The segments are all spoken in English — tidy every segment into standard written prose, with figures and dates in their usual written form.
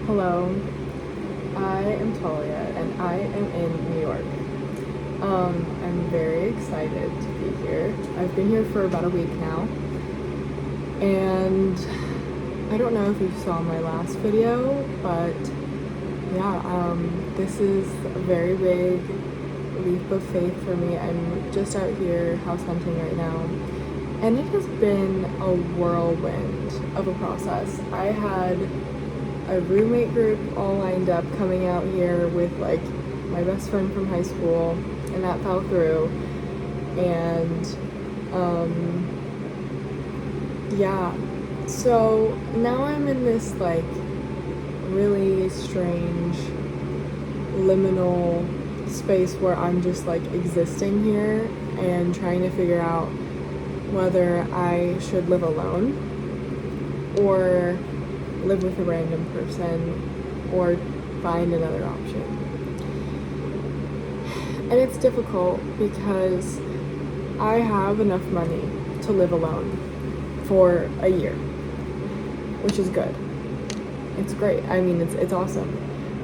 Hello, I am Talia and I am in New York. I'm very excited to be here. I've been here for about a week now, and I don't know if you saw my last video, but yeah, this is a very big leap of faith for me. I'm just out here house hunting right now, and it has been a whirlwind of a process. I had a roommate group all lined up coming out here with like my best friend from high school, and that fell through. And yeah, so now I'm in this like really strange liminal space where I'm just like existing here and trying to figure out whether I should live alone or live with a random person or find another option. And it's difficult because I have enough money to live alone for a year, which is good. It's great. I mean, it's awesome.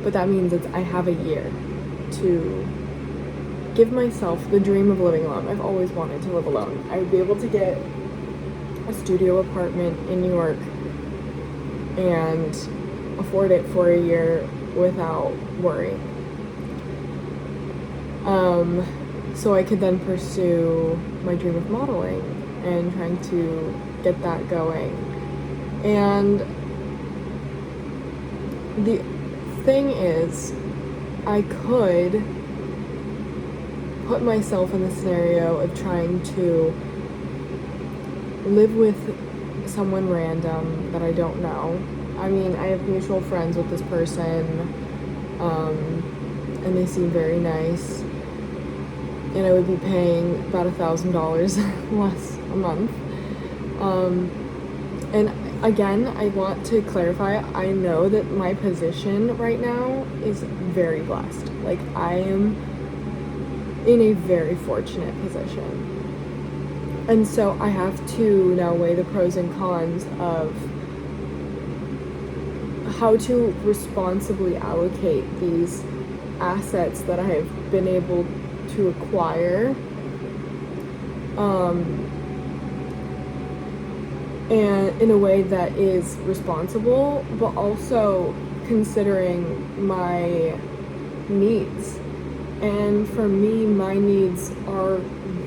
But that means I have a year to give myself the dream of living alone. I've always wanted to live alone. I would be able to get a studio apartment in New York and afford it for a year without worry. So I could then pursue my dream of modeling and trying to get that going. And the thing is, I could put myself in the scenario of trying to live with someone random that I don't know. I mean, I have mutual friends with this person, and they seem very nice, and I would be paying about $1,000 less a month. And again, I want to clarify, I know that my position right now is very blessed. Like, I am in a very fortunate position. And so I have to now weigh the pros and cons of how to responsibly allocate these assets that I have been able to acquire, and in a way that is responsible, but also considering my needs. And for me, my needs are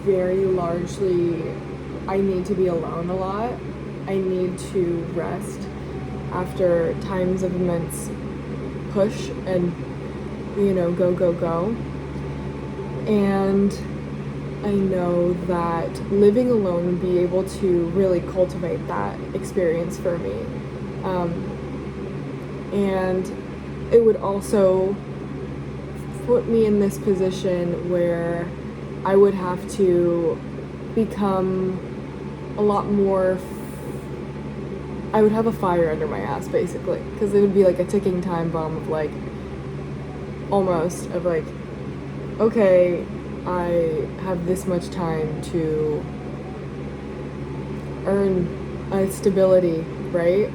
very largely, I need to be alone a lot. I need to rest after times of immense push and, go. And I know that living alone would be able to really cultivate that experience for me. And it would also put me in this position where I would have to become a lot more, I would have a fire under my ass, basically, because it would be like a ticking time bomb of like, almost of like, okay, I have this much time to earn a stability, right?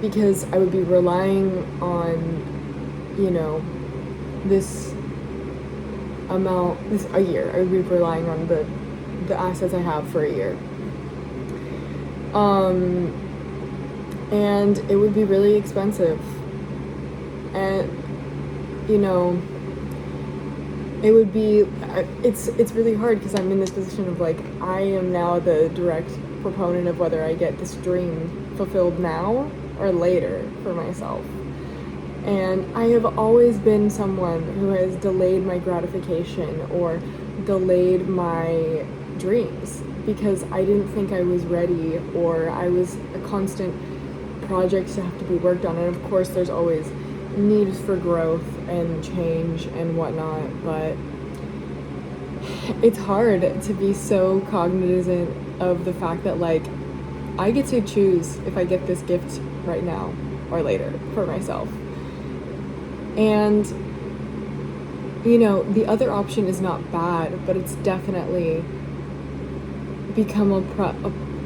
Because I would be relying on, this a year. I would be relying on the assets I have for a year. And it would be really expensive. And, it would be, it's really hard because I'm in this position of like, I am now the direct proponent of whether I get this dream fulfilled now or later for myself. And I have always been someone who has delayed my gratification or delayed my dreams because I didn't think I was ready, or I was a constant project to have to be worked on. And of course there's always needs for growth and change and whatnot, but it's hard to be so cognizant of the fact that like I get to choose if I get this gift right now or later for myself. And the other option is not bad, but it's definitely become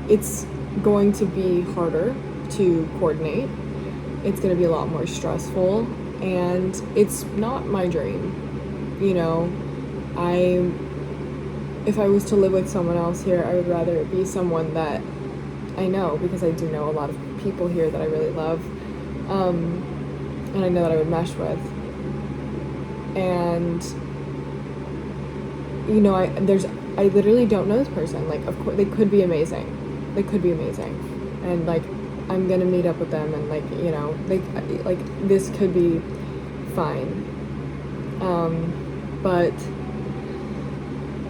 it's going to be harder to coordinate. it's gonna be a lot more stressful, and it's not my dream. You know, if I was to live with someone else here, I would rather it be someone that I know, because I do know a lot of people here that I really love, and I know that I would mesh with. And you know, I literally don't know this person. Like, of course, they could be amazing. And like, I'm gonna meet up with them, and like, you know, this could be fine. But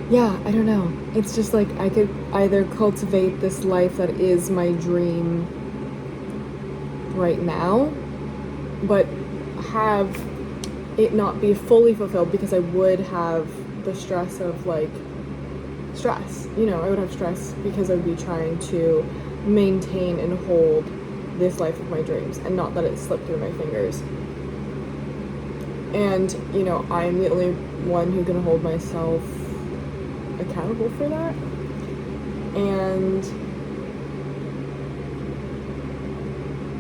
yeah, I don't know. It's just like I could either cultivate this life that is my dream right now, but have it not be fully fulfilled, because I would have the stress of like you know, I would have stress because I would be trying to maintain and hold this life of my dreams and not let it slip through my fingers. And you know, I'm the only one who can hold myself accountable for that. And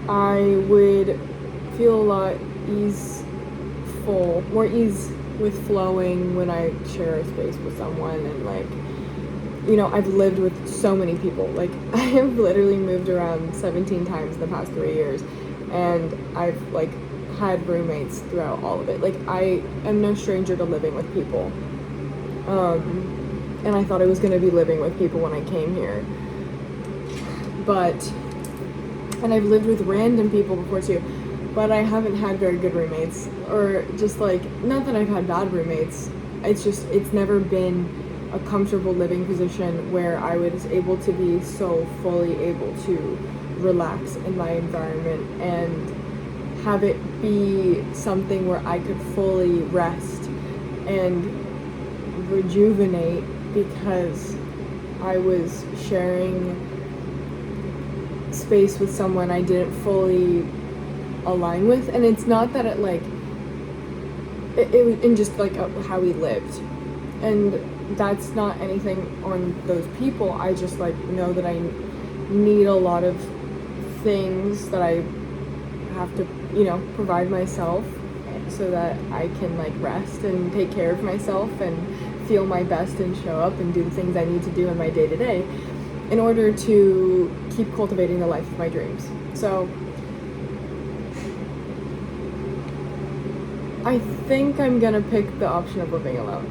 I would feel a lot more ease with flowing when I share a space with someone. And like, you know, I've lived with so many people. Like, I have literally moved around 17 times in the past 3 years, and I've like had roommates throughout all of it. Like, I am no stranger to living with people. And I thought I was going to be living with people when I came here. And I've lived with random people before too, but I haven't had very good roommates, or just like, not that I've had bad roommates, it's never been a comfortable living position where I was able to be so fully able to relax in my environment and have it be something where I could fully rest and rejuvenate, because I was sharing space with someone I didn't fully align with. And it's not that it like it was in just like how we lived, and that's not anything on those people. I just like know that I need a lot of things that I have to, you know, provide myself, so that I can like rest and take care of myself and feel my best and show up and do the things I need to do in my day-to-day in order to keep cultivating the life of my dreams. So I think I'm gonna pick the option of living alone.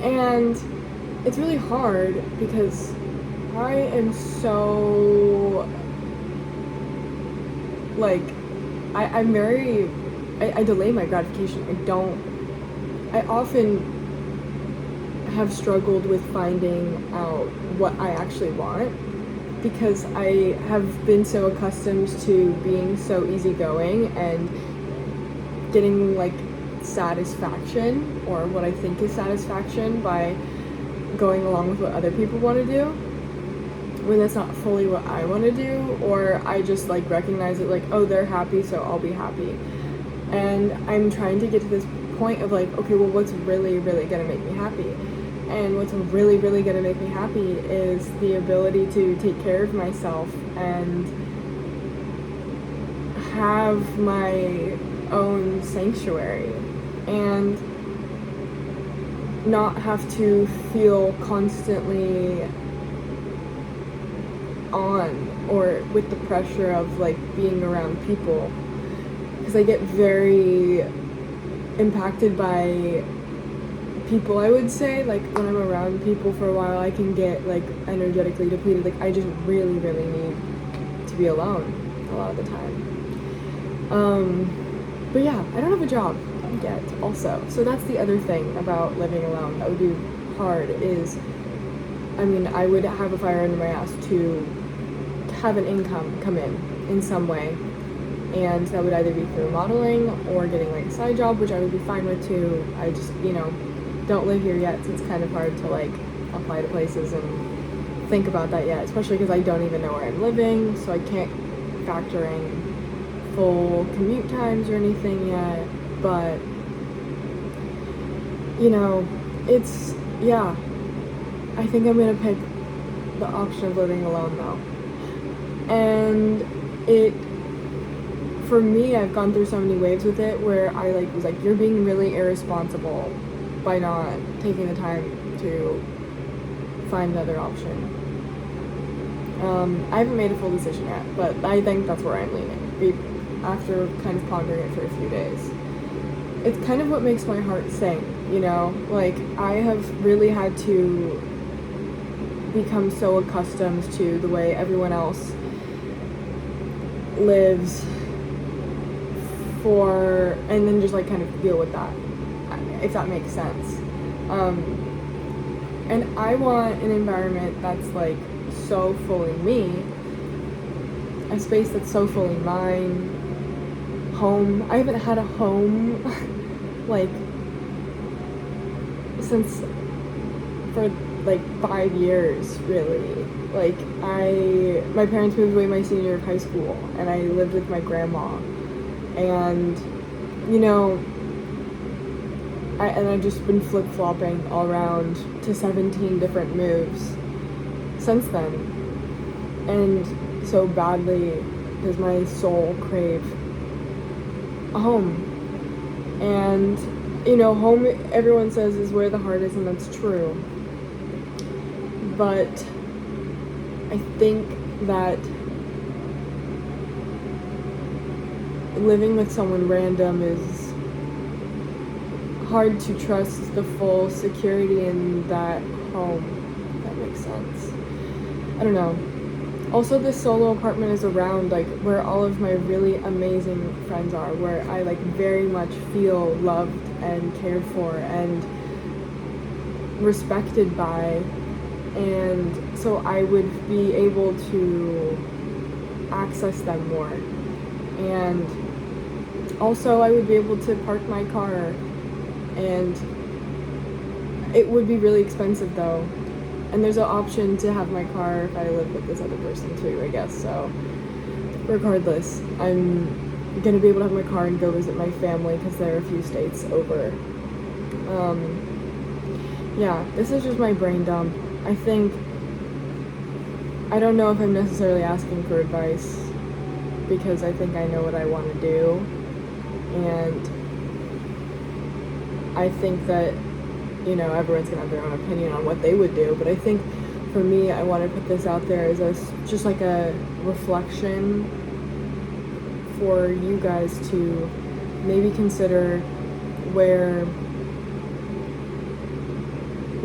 And it's really hard because I am so like, I'm very, I delay my gratification. I often have struggled with finding out what I actually want, because I have been so accustomed to being so easygoing and getting like satisfaction, or what I think is satisfaction, by going along with what other people want to do, when that's not fully what I want to do. Or I just like recognize it like, oh, they're happy, so I'll be happy. And I'm trying to get to this point of like, okay, well, what's really, really gonna make me happy? And what's really, really gonna make me happy is the ability to take care of myself and have my own sanctuary, and not have to feel constantly on or with the pressure of like being around people, because I get very impacted by people. I would say like when I'm around people for a while, I can get like energetically depleted. Like, I just really, really need to be alone a lot of the time. But yeah, I don't have a job yet also, so that's the other thing about living alone that would be hard. Is, I mean, I would have a fire under my ass to have an income come in some way, and that would either be through modeling or getting like a side job, which I would be fine with too. I just, you know, don't live here yet, so it's kind of hard to like apply to places and think about that yet, especially because I don't even know where I'm living, so I can't factor in full commute times or anything yet. But you know, it's, yeah, I think I'm gonna pick the option of living alone though. And it for me, I've gone through so many waves with it where I like was like, you're being really irresponsible by not taking the time to find another option. I haven't made a full decision yet, but I think that's where I'm leaning after kind of pondering it for a few days. It's kind of what makes my heart sing, you know? Like, I have really had to become so accustomed to the way everyone else lives and then just like kind of deal with that, if that makes sense. And I want an environment that's like so fully me, a space that's so fully mine, home. I haven't had a home like since for like 5 years, really. Like my parents moved away my senior year of high school, and I lived with my grandma, and you know, I've just been flip-flopping all around to 17 different moves since then, and so badly does my soul crave a home. And you know, home, everyone says, is where the heart is, and that's true, but I think that living with someone random is hard to trust the full security in that home, if that makes sense. I don't know. Also, this solo apartment is around like where all of my really amazing friends are, where I like very much feel loved and cared for and respected by, and so I would be able to access them more. And also I would be able to park my car, and it would be really expensive though. And there's an option to have my car if I live with this other person too, I guess. So regardless, I'm gonna be able to have my car and go visit my family because they're a few states over. Yeah, this is just my brain dump. I don't know if I'm necessarily asking for advice, because I think I know what I want to do, and I think that, you know, everyone's gonna have their own opinion on what they would do, but I think for me, I want to put this out there as just like a reflection for you guys to maybe consider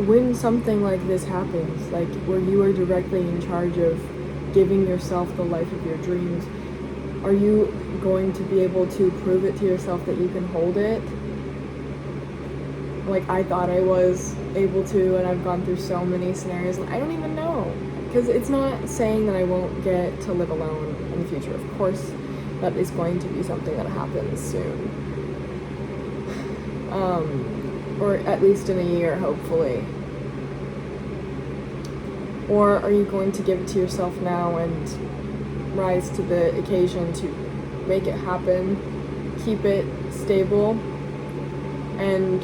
when something like this happens, like where you are directly in charge of giving yourself the life of your dreams, are you going to be able to prove it to yourself that you can hold it? Like I thought I was able to, and I've gone through so many scenarios, and I don't even know, because it's not saying that I won't get to live alone in the future. Of course, that is going to be something that happens soon, or at least in a year, hopefully. Or are you going to give it to yourself now and rise to the occasion to make it happen, keep it stable, and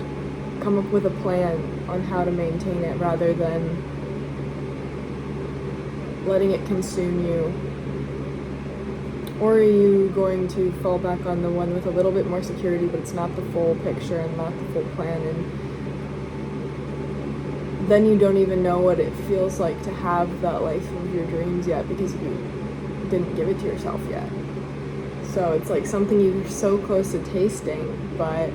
come up with a plan on how to maintain it rather than letting it consume you? Or are you going to fall back on the one with a little bit more security, but it's not the full picture and not the full plan, and then you don't even know what it feels like to have that life of your dreams yet, because you didn't give it to yourself yet. So it's like something you're so close to tasting, but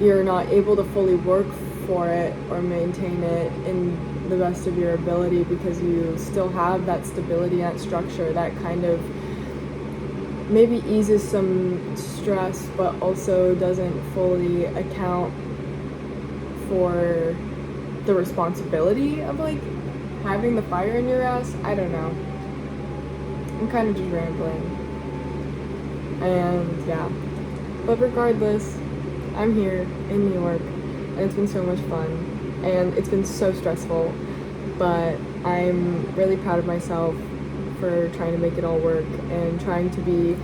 you're not able to fully work for it or maintain it in the best of your ability, because you still have that stability, that structure, that kind of maybe eases some stress, but also doesn't fully account for the responsibility of like having the fire in your ass. I don't know. I'm kind of just rambling. And yeah. But regardless, I'm here in New York, and it's been so much fun, and it's been so stressful, but I'm really proud of myself for trying to make it all work and trying to be,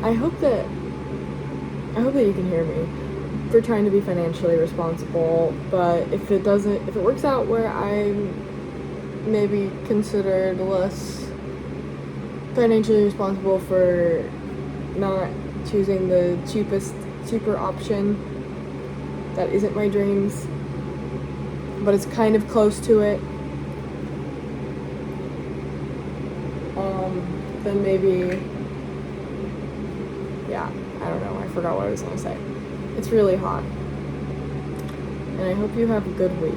I hope that you can hear me, for trying to be financially responsible. But if it works out where I'm maybe considered less financially responsible for not choosing the cheaper option that isn't my dreams, but it's kind of close to it. Then maybe, yeah, I don't know, I forgot what I was gonna say. It's really hot. And I hope you have a good week.